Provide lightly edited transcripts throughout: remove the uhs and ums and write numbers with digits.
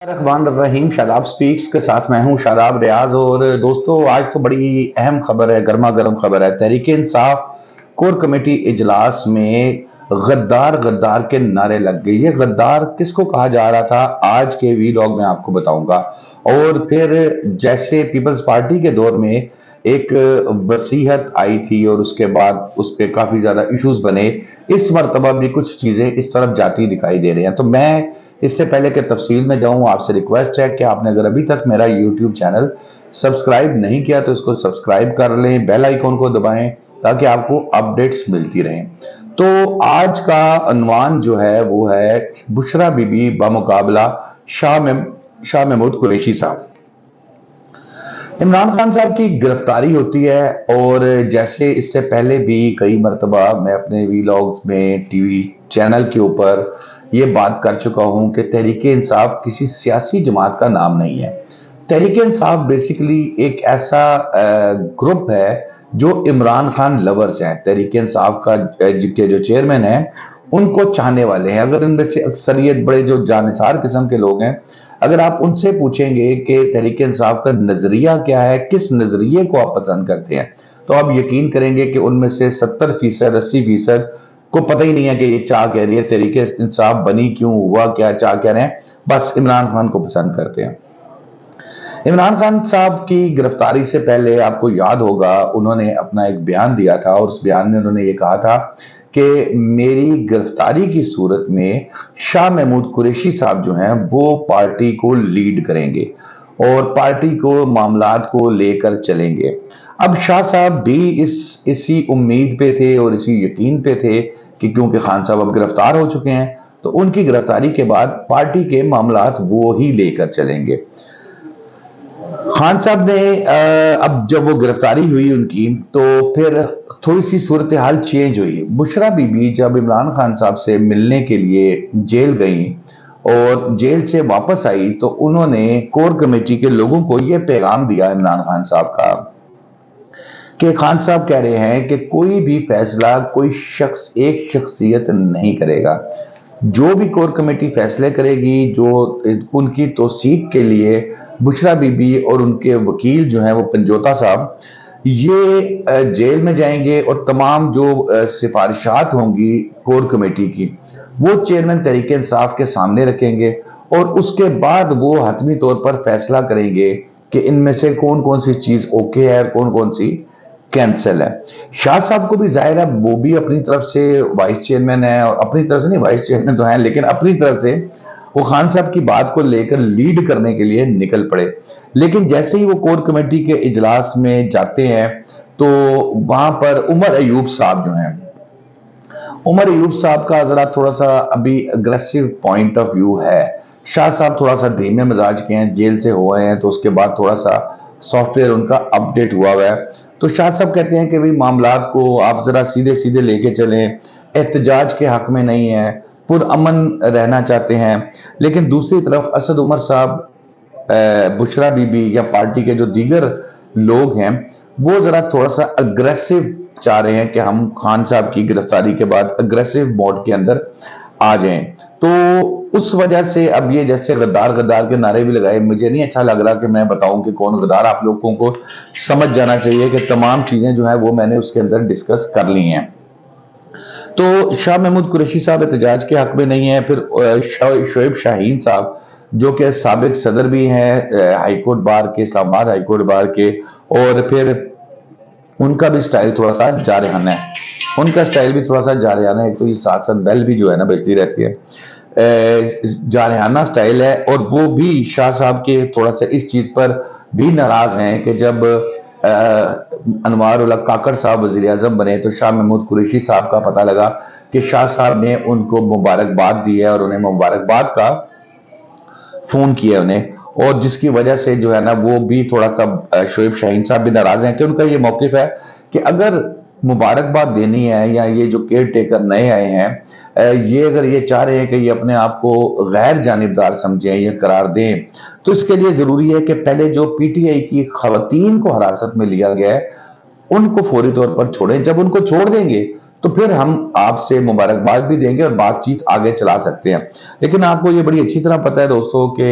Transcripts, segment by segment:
रहमान रहीम। Shadab speaks के साथ मैं हूं शादाब रियाज। और दोस्तों, आज तो बड़ी अहम खबर है, गर्मा गर्म खबर है। तहरीक इंसाफ कोर कमेटी इजलास में गद्दार गद्दार के नारे लग गए। ये गद्दार किसको कहा जा रहा था, आज के वीलॉग में आपको बताऊंगा। और फिर जैसे पीपल्स पार्टी के दौर में एक वसीयत आई थी और उसके बाद उस पर काफी ज्यादा इश्यूज बने, इस मरतबा भी कुछ चीजें इस तरफ जाती दिखाई दे रही हैं। तो मैं इससे पहले कि तफसील में जाऊं, आपसे रिक्वेस्ट है कि आपने अगर अभी तक मेरा यूट्यूब चैनल सब्सक्राइब नहीं किया तो इसको सब्सक्राइब कर लें, बेल आइकॉन को दबाएं ताकि आपको अपडेट्स मिलती रहें। तो आज का अनवान जो है वो है बुशरा बीबी बमुकाबला शाह महमूद कुरैशी साहब। इमरान खान साहब की गिरफ्तारी होती है और जैसे इससे पहले भी कई मरतबा मैं अपने वीलॉग्स में टीवी चैनल के ऊपर ये बात कर चुका हूं कि तहरीक इंसाफ किसी सियासी जमात का नाम नहीं है। तहरीक इंसाफ बेसिकली एक ऐसा ग्रुप है जो इमरान खान लवर्स हैं। तहरीक इंसाफ का के जो चेयरमैन है उनको चाहने वाले हैं। अगर इनमें से अक्सरियत बड़े जो जानिसार किस्म के लोग हैं, अगर आप उनसे पूछेंगे कि तहरीक इंसाफ का नजरिया क्या है, किस नजरिए को आप पसंद करते हैं, तो आप यकीन करेंगे कि उनमें से 70% 80% को पता ही नहीं है कि ये चाह कह रही है, तहरीक इंसाफ बनी क्यों, हुआ क्या, चाह कह रहे हैं, बस इमरान खान को पसंद करते हैं। इमरान खान साहब की गिरफ्तारी से पहले आपको याद होगा उन्होंने अपना एक बयान दिया था और उस बयान में उन्होंने ये कहा था कि मेरी गिरफ्तारी की सूरत में शाह महमूद कुरैशी साहब जो हैं वो पार्टी को लीड करेंगे और पार्टी को मामलात को लेकर चलेंगे। अब शाह साहब भी इसी उम्मीद पे थे और इसी यकीन पे थे कि क्योंकि खान साहब अब गिरफ्तार हो चुके हैं तो उनकी गिरफ्तारी के बाद पार्टी के मामलात वो ही लेकर चलेंगे। खान साहब ने अब जब वो गिरफ्तारी हुई उनकी तो फिर थोड़ी सी सूरत हाल चेंज हुई। बुशरा बीबी जब इमरान खान साहब से मिलने के लिए जेल गई और जेल से वापस आई तो उन्होंने कोर कमेटी के लोगों को यह पैगाम दिया इमरान खान साहब का कि खान साहब कह रहे हैं कि कोई भी फैसला कोई शख्स, एक शख्सियत नहीं करेगा। जो भी कोर कमेटी फैसले करेगी, जो उनकी तौसीक के लिए बुशरा बीबी और उनके वकील जो हैं वो पंजोता साहब ये जेल में जाएंगे और तमाम जो सिफारिशात होंगी कोर कमेटी की वो चेयरमैन तहरीक इंसाफ के सामने रखेंगे और उसके बाद वो हतमी तौर पर फैसला करेंगे कि इनमें से कौन कौन सी चीज ओके है और कौन कौन सी कैंसिल है। शाह साहब को भी जाहिर है वो भी अपनी तरफ से वाइस चेयरमैन है, और अपनी तरफ से नहीं, वाइस चेयरमैन तो हैं लेकिन अपनी तरफ से वो खान साहब की बात को लेकर लीड करने के लिए निकल पड़े। लेकिन जैसे ही वो कोर कमेटी के इजलास में जाते हैं तो वहां पर उमर अयूब साहब जो हैं, उमर अयूब साहब का जरा थोड़ा सा अभी अग्रेसिव पॉइंट ऑफ व्यू है। शाह साहब थोड़ा सा धीमे मिजाज के हैं, जेल से हुए हैं तो उसके बाद थोड़ा सा सॉफ्टवेयर उनका अपडेट हुआ है। तो शाह साहब कहते हैं कि भाई मामलात को आप जरा सीधे सीधे लेके चलें, एहतजाज के हक में नहीं है, पुरअमन रहना चाहते हैं। लेकिन दूसरी तरफ असद उमर साहब, बुशरा बीबी या पार्टी के जो दीगर लोग हैं वो जरा थोड़ा सा अग्रेसिव चाह रहे हैं कि हम खान साहब की गिरफ्तारी के बाद अग्रेसिव मोड के अंदर आ जाएं। तो उस वजह से अब ये जैसे गद्दार गद्दार के नारे भी लगाए, मुझे नहीं अच्छा लग रहा कि मैं बताऊं कि कौन गद्दार। आप लोगों को समझ जाना चाहिए कि तमाम चीजें जो है वो मैंने उसके अंदर डिस्कस कर ली हैं। तो शाह महमूद कुरैशी साहब एहतजाज के हक में नहीं है। फिर शोएब शाहीन साहब जो कि साबिक सदर भी हैं हाईकोर्ट बार के, इस्लामाबाद हाईकोर्ट बार के, और फिर उनका भी स्टाइल थोड़ा सा जारहाना है। उनका स्टाइल भी थोड़ा सा जारहाना है। एक तो ये साथ साथ बेल भी जो है ना बजती रहती है, जारहाना स्टाइल है। और वो भी शाह साहब के थोड़ा सा इस चीज पर भी नाराज हैं कि जब अनवार उल हक काकड़ साहब वजीर आजम बने तो शाह महमूद कुरैशी साहब का पता लगा कि शाह साहब ने उनको मुबारकबाद दी है और उन्हें मुबारकबाद का फोन किया उन्हें, और जिसकी वजह से जो है ना वो भी थोड़ा सा शोएब शाहीन साहब भी नाराज हैं कि उनका ये मौकिफ है कि अगर मुबारकबाद देनी है या ये जो केयर टेकर नए आए हैं ये अगर ये चाह रहे हैं कि ये अपने आप को गैर जानिबदार समझें या करार दें तो इसके लिए जरूरी है कि पहले जो पीटीआई की खवातीन को हिरासत में लिया गया है उनको फौरी तौर पर छोड़ें। जब उनको छोड़ देंगे تو پھر ہم آپ سے مبارکباد بھی دیں گے اور بات چیت آگے چلا سکتے ہیں۔ لیکن آپ کو یہ بڑی اچھی طرح پتہ ہے دوستو کہ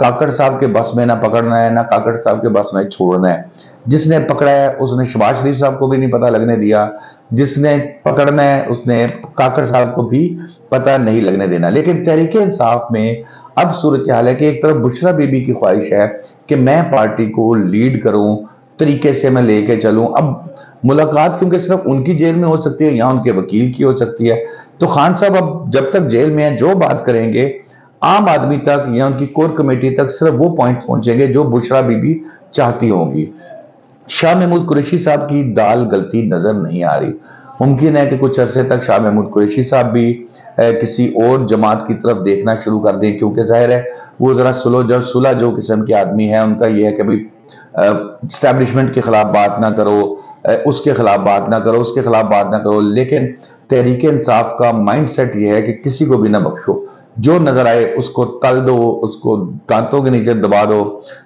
کاکڑ صاحب کے بس میں نہ پکڑنا ہے، نہ کاکڑ صاحب کے بس میں چھوڑنا ہے۔ جس نے پکڑا ہے اس نے شہباز شریف صاحب کو بھی نہیں پتہ لگنے دیا، جس نے پکڑنا ہے اس نے کاکڑ صاحب کو بھی پتہ نہیں لگنے دینا۔ لیکن تحریک انصاف میں اب صورتحال ہے کہ ایک طرف بشرا بی بی کی خواہش ہے کہ میں پارٹی کو لیڈ کروں، طریقے سے میں لے کے چلوں۔ اب ملاقات کیونکہ صرف ان کی جیل میں ہو سکتی ہے یا ان کے وکیل کی ہو سکتی ہے، تو خان صاحب اب جب تک جیل میں ہیں جو بات کریں گے عام آدمی تک یا ان کی کور کمیٹی تک صرف وہ پوائنٹس پہنچیں گے جو بشرا بی بی چاہتی ہوں گی۔ شاہ محمود قریشی صاحب کی دال گلتی نظر نہیں آ رہی۔ ممکن ہے کہ کچھ عرصے تک شاہ محمود قریشی صاحب بھی کسی اور جماعت کی طرف دیکھنا شروع کر دیں، کیونکہ ظاہر ہے وہ ذرا صلح جو قسم کے آدمی ہیں، ان کا یہ ہے کہ بھئی اسٹیبلشمنٹ کے خلاف بات نہ کرو، اس کے خلاف بات نہ کرو، اس کے خلاف بات نہ کرو۔ لیکن تحریک انصاف کا مائنڈ سیٹ یہ ہے کہ کسی کو بھی نہ بخشو، جو نظر آئے اس کو تل دو، اس کو دانتوں کے نیچے دبا دو۔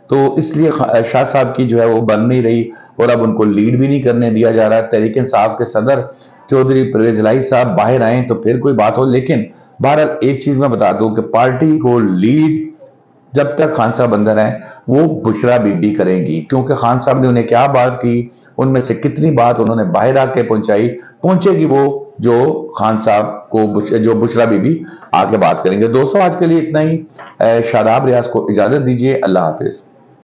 تو اس لیے شاہ صاحب کی جو ہے وہ بن نہیں رہی اور اب ان کو لیڈ بھی نہیں کرنے دیا جا رہا۔ تحریک انصاف کے صدر چودھری پرویز الہی صاحب باہر آئیں تو پھر کوئی بات ہو۔ لیکن بہرحال ایک چیز میں بتا دوں کہ پارٹی کو لیڈ جب تک خان صاحب اندر ہیں وہ بشرا بی بی کریں گی، کیونکہ خان صاحب نے انہیں کیا بات کی، ان میں سے کتنی بات انہوں نے باہر آ کے پہنچے گی وہ جو خان صاحب کو جو بشرا بی بی آ کے بات کریں گے۔ دوستو آج کے لیے اتنا ہی۔ شاداب ریاض کو اجازت دیجیے، اللہ حافظ۔